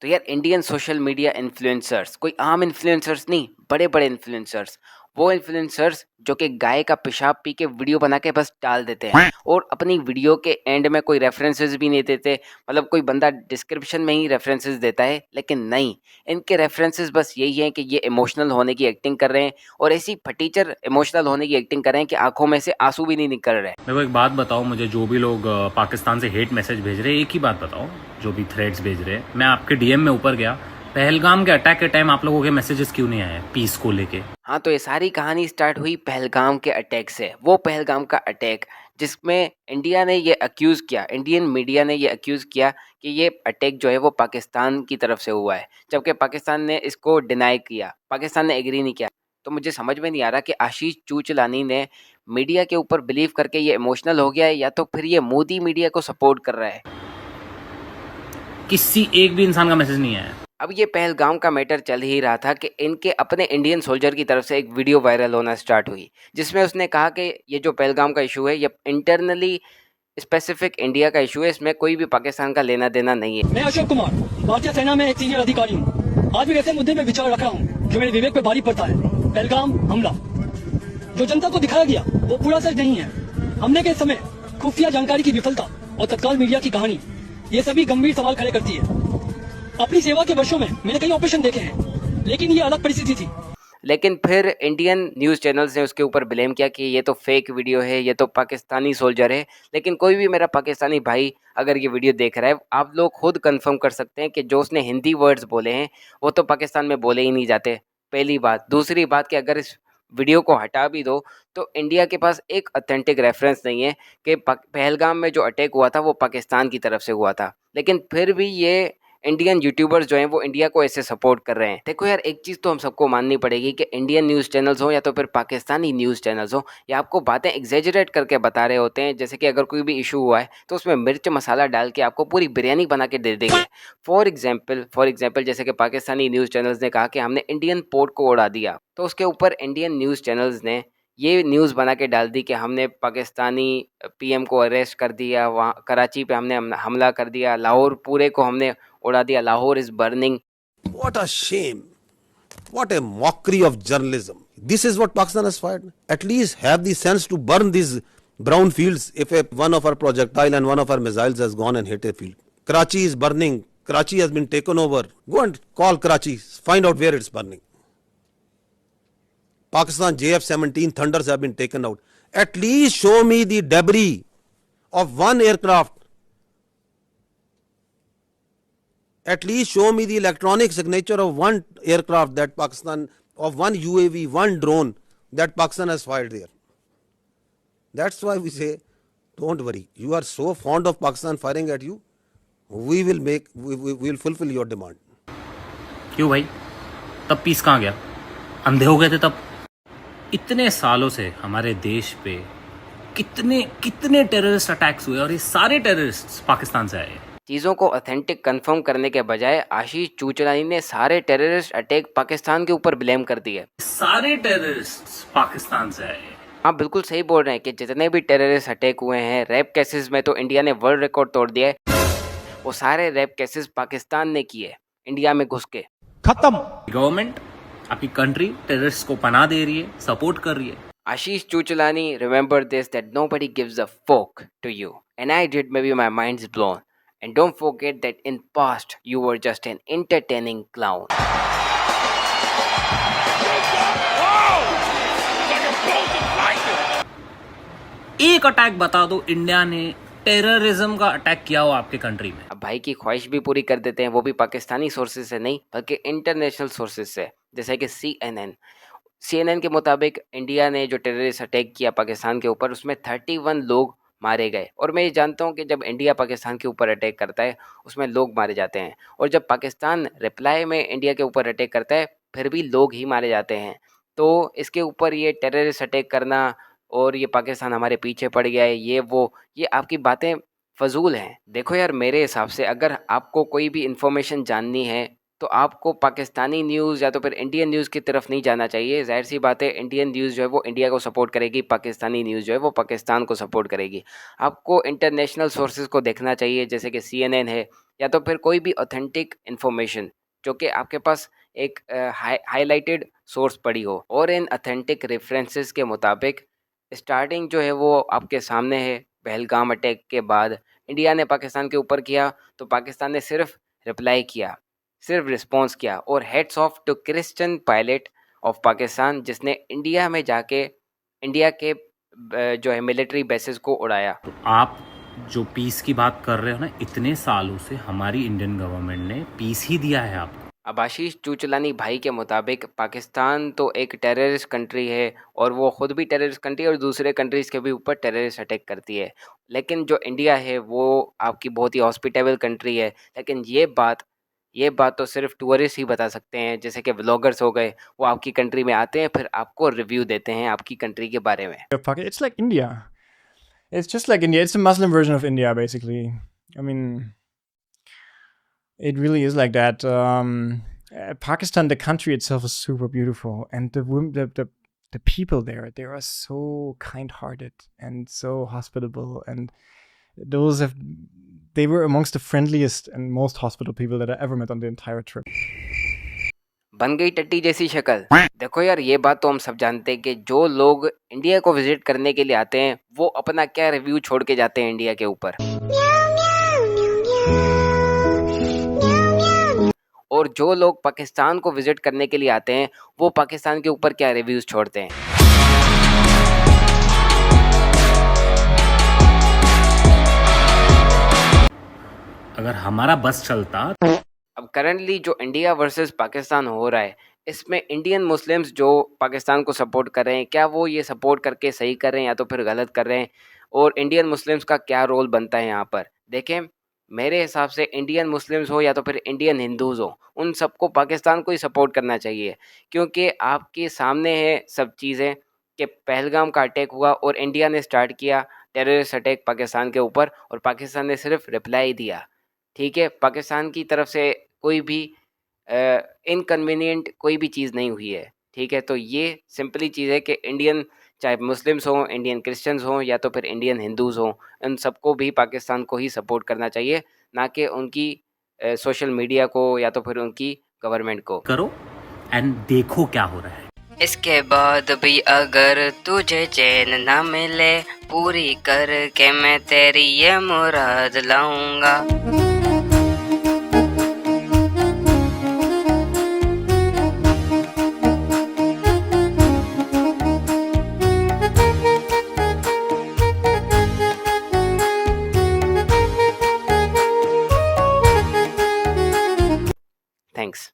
तो यार Indian social media influencers, कोई आम इन्फ्लुएंसर्स नहीं, बड़े बड़े इन्फ्लुएंसर्स, वो इन्फ्लुएंसर्स जो कि गाय का पेशाब पी के वीडियो बना के बस डाल देते हैं और अपनी वीडियो के एंड में कोई रेफरेंसेस भी नहीं देते। मतलब कोई बंदा डिस्क्रिप्शन में ही रेफरेंसेस देता है, लेकिन नहीं, इनके रेफरेंसेस बस यही हैं कि ये इमोशनल होने की एक्टिंग कर रहे हैं और ऐसी फटीचर इमोशनल होने की एक्टिंग कर रहे हैं कि आंखों में से आंसू भी नहीं निकल रहे। मेरे को एक बात बताओ, मुझे जो भी लोग पाकिस्तान से हेट मैसेज भेज रहे हैं, एक ही बात बताओ, जो भी थ्रेड्स भेज रहे हैं, मैं आपके डीएम में ऊपर गया, पहलगाम के अटैक के टाइम आप लोगों के मैसेजेस क्यों नहीं आए पीस को लेके? हाँ, तो ये सारी कहानी स्टार्ट हुई पहलगाम के अटैक से। वो पहलगाम का अटैक जिसमें इंडिया ने ये अक्यूज़ किया, इंडियन मीडिया ने ये अक्यूज़ किया कि ये अटैक जो है वो पाकिस्तान की तरफ से हुआ है, जबकि पाकिस्तान ने इसको डिनाई किया, पाकिस्तान ने एग्री नहीं किया। तो मुझे समझ में नहीं आ रहा कि आशीष चूचलानी ने मीडिया के ऊपर बिलीव करके ये इमोशनल हो गया है या तो फिर ये मोदी मीडिया को सपोर्ट कर रहा है। किसी एक भी इंसान का मैसेज नहीं आया। अब ये पहलगाम का मैटर चल ही रहा था कि इनके अपने इंडियन सोल्जर की तरफ से एक वीडियो वायरल होना स्टार्ट हुई, जिसमें उसने कहा कि ये जो पहलगाम का इशू है ये इंटरनली स्पेसिफिक इंडिया का इशू है, इसमें कोई भी पाकिस्तान का लेना देना नहीं है। मैं अशोक कुमार, भारतीय सेना में एक सीनियर अधिकारी हूँ। आज भी ऐसे मुद्दे में विचार रख रहा हूँ जो मेरे विवेक पे भारी पड़ता है। पहलगाम हमला जो जनता को दिखाया गया वो पूरा सच नहीं है। हमले के समय खुफिया जानकारी की विफलता और तत्काल मीडिया की कहानी, ये सभी गंभीर सवाल खड़े करती है। अपनी सेवा के वर्षों में मैंने कई ऑपरेशन देखे हैं, लेकिन ये अलग परिस्थिति थी। लेकिन फिर इंडियन न्यूज़ चैनल्स ने उसके ऊपर ब्लेम किया कि ये तो फेक वीडियो है, ये तो पाकिस्तानी सोल्जर है। लेकिन कोई भी मेरा पाकिस्तानी भाई अगर ये वीडियो देख रहा है, आप लोग खुद कंफर्म कर सकते हैं कि जो उसने हिंदी वर्ड्स बोले हैं वो तो पाकिस्तान में बोले ही नहीं जाते, पहली बात। दूसरी बात कि अगर इस वीडियो को हटा भी दो तो इंडिया के पास एक ऑथेंटिक रेफरेंस नहीं है कि पहलगाम में जो अटैक हुआ था वो पाकिस्तान की तरफ से हुआ था। लेकिन फिर भी ये इंडियन यूट्यूबर्स जो हैं वो इंडिया को ऐसे सपोर्ट कर रहे हैं। देखो यार, एक चीज़ तो हम सबको माननी पड़ेगी कि इंडियन न्यूज़ चैनल्स हो या तो फिर पाकिस्तानी न्यूज़ चैनल्स हो, ये आपको बातें एग्जेजरेट करके बता रहे होते हैं। जैसे कि अगर कोई भी इशू हुआ है तो उसमें मिर्च मसाला डाल के आपको पूरी बिरयानी बना के दे देंगे। फॉर एग्जाम्पल जैसे कि पाकिस्तानी न्यूज़ चैनल्स ने कहा कि हमने इंडियन पोर्ट को उड़ा दिया, तो उसके ऊपर इंडियन न्यूज़ चैनल्स ने ये न्यूज़ बना के डाल दी कि हमने पाकिस्तानी पीएम को अरेस्ट कर दिया, वहाँ कराची पे हमने हमला कर दिया, लाहौर पूरे को हमने उड़ा दिया, Lahore is burning. What a shame. What a mockery of journalism. This is what Pakistan has fired. At least have the sense to burn these brown fields if one of our projectile and one of our missiles has gone and hit a field. Karachi is burning. Karachi has been taken over. Go and call Karachi. Find out where it's burning. Pakistan JF-17 Thunders have been taken out. At least show me the debris of one aircraft. At least show me the electronic signature of one aircraft that Pakistan, of one UAV, one drone that Pakistan has fired there. That's why we say, don't worry. You are so fond of Pakistan firing at you. We will fulfill your demand. क्यों भाई? तब piece कहाँ गया? अंधे हो गए थे तब? इतने सालों से हमारे देश पे कितने कितने टेररिस्ट अटैक्स हुए और ये सारे टेररिस्ट पाकिस्तान से आए। चीज़ों को ऑथेंटिक कंफर्म करने के बजाय आशीष चूचलानी ने सारे टेररिस्ट अटैक पाकिस्तान के ऊपर ब्लेम कर दिए। सारे टेररिस्ट पाकिस्तान से आए। आप बिल्कुल सही बोल रहे हैं कि जितने भी टेररिस्ट अटैक हुए हैं, रेप केसेस में तो इंडिया ने वर्ल्ड रिकॉर्ड तोड़ दिया है, वो सारे रेप केसेस पाकिस्तान ने किए इंडिया में घुस के। खत्म। गवर्नमेंट, आपकी कंट्री टेररिस्ट को पनाह दे रही है, सपोर्ट कर रही है। आशीष चूचलानी, remember this, that nobody gives a fuck to you, and I did, maybe my mind's blown, and don't forget that in past you were just an entertaining clown. एक attack बता दो इंडिया ने terrorism का attack किया हो आपके country में। अब भाई की ख्वाहिश भी पूरी कर देते हैं, वो भी पाकिस्तानी सोर्सेज से नहीं बल्कि इंटरनेशनल सोर्सेज से, जैसे कि CNN के मुताबिक इंडिया ने जो टेररिस्ट अटैक किया पाकिस्तान के ऊपर, उसमें 31 लोग मारे गए। और मैं ये जानता हूँ कि जब इंडिया पाकिस्तान के ऊपर अटैक करता है उसमें लोग मारे जाते हैं, और जब पाकिस्तान रिप्लाई में इंडिया के ऊपर अटैक करता है फिर भी लोग ही मारे जाते हैं। तो इसके ऊपर ये टेररिस्ट अटैक करना और ये पाकिस्तान हमारे पीछे पड़ गया है, ये आपकी बातें फजूल हैं। देखो यार, मेरे हिसाब से अगर आपको कोई भी इन्फॉर्मेशन जाननी है तो आपको पाकिस्तानी न्यूज़ या तो फिर इंडियन न्यूज़ की तरफ नहीं जाना चाहिए। ज़ाहिर सी बात है, इंडियन न्यूज़ जो है वो इंडिया को सपोर्ट करेगी, पाकिस्तानी न्यूज़ जो है वो पाकिस्तान को सपोर्ट करेगी। आपको इंटरनेशनल सोर्सेज को देखना चाहिए, जैसे कि CNN है, या तो फिर कोई भी ऑथेंटिक इन्फॉर्मेशन जो कि आपके पास एक हाईलाइटेड सोर्स पड़ी हो, और इन ऑथेंटिक रेफरेंसेस के मुताबिक स्टार्टिंग जो है वो आपके सामने है। पहलगाम अटैक के बाद इंडिया ने पाकिस्तान के ऊपर किया, तो पाकिस्तान ने सिर्फ रिप्लाई किया, सिर्फ रिस्पॉन्स किया। और heads off to Christian pilot of Pakistan, जिसने इंडिया में जाके इंडिया के जो है मिलिट्री बेसिस को उड़ाया। तो आप जो पीस की बात कर रहे हो ना, इतने सालों से हमारी इंडियन गवर्नमेंट ने पीस ही दिया है आपको। अब आशीष चूचलानी भाई के मुताबिक पाकिस्तान तो एक टेररिस्ट कंट्री है, और वो खुद भी टेररिस्ट कंट्री है और दूसरे कंट्रीज़ के भी ऊपर टेररिस्ट अटैक करती है। लेकिन जो इंडिया है वो आपकी बहुत ही हॉस्पिटेबल कंट्री है। लेकिन ये बात तो सिर्फ टूरिस्ट ही बता सकते हैं, जैसे कि व्लॉगर्स हो गए, वो आपकी कंट्री में आते हैं, फिर आपको रिव्यू देते हैं आपकी कंट्री के बारे में। It's like India. It's just like India. It's a Muslim version of India, basically. I mean, it really is like that. Pakistan, the country itself, is super beautiful, and the people there, they are so kind-hearted and so hospitable, and they were amongst the friendliest and most hospitable people that I ever met on the entire trip. बन गई टट्टी जैसी शक्ल। देखो यार, ये बात तो हम सब जानते हैं कि जो लोग इंडिया को विजिट करने के लिए आते हैं वो अपना क्या रिव्यू छोड़ के जाते हैं इंडिया के ऊपर, और जो लोग पाकिस्तान को विजिट करने के लिए आते हैं वो पाकिस्तान के ऊपर क्या रिव्यूज छोड़ते हैं। अगर हमारा बस चलता। अब करंटली जो इंडिया वर्सेस पाकिस्तान हो रहा है, इसमें इंडियन मुस्लिम्स जो पाकिस्तान को सपोर्ट कर रहे हैं, क्या वो ये सपोर्ट करके सही कर रहे हैं या तो फिर गलत कर रहे हैं, और इंडियन मुस्लिम्स का क्या रोल बनता है यहाँ पर। देखें, मेरे हिसाब से इंडियन मुस्लिम्स हो या तो फिर इंडियन हिंदूज़ हो, उन सबको पाकिस्तान को ही सपोर्ट करना चाहिए, क्योंकि आपके सामने है सब चीज़ें कि पहलगाम का अटैक हुआ और इंडिया ने स्टार्ट किया टेररिस्ट अटैक पाकिस्तान के ऊपर, और पाकिस्तान ने सिर्फ रिप्लाई दिया। ठीक है, पाकिस्तान की तरफ से कोई भी इनकन्वीनियंट कोई भी चीज़ नहीं हुई है। ठीक है, तो ये सिंपली चीज़ है कि इंडियन, चाहे मुस्लिम्स हों, इंडियन क्रिश्चियंस हों या तो फिर इंडियन हिंदूज़ हों, इन सबको भी पाकिस्तान को ही सपोर्ट करना चाहिए, ना कि उनकी सोशल मीडिया को या तो फिर उनकी गवर्नमेंट को। करो एंड देखो क्या हो रहा है। इसके बाद भी अगर तुझे चैन ना मिले, पूरी करके मैं तेरी ये मुराद लाऊंगा। Thanks.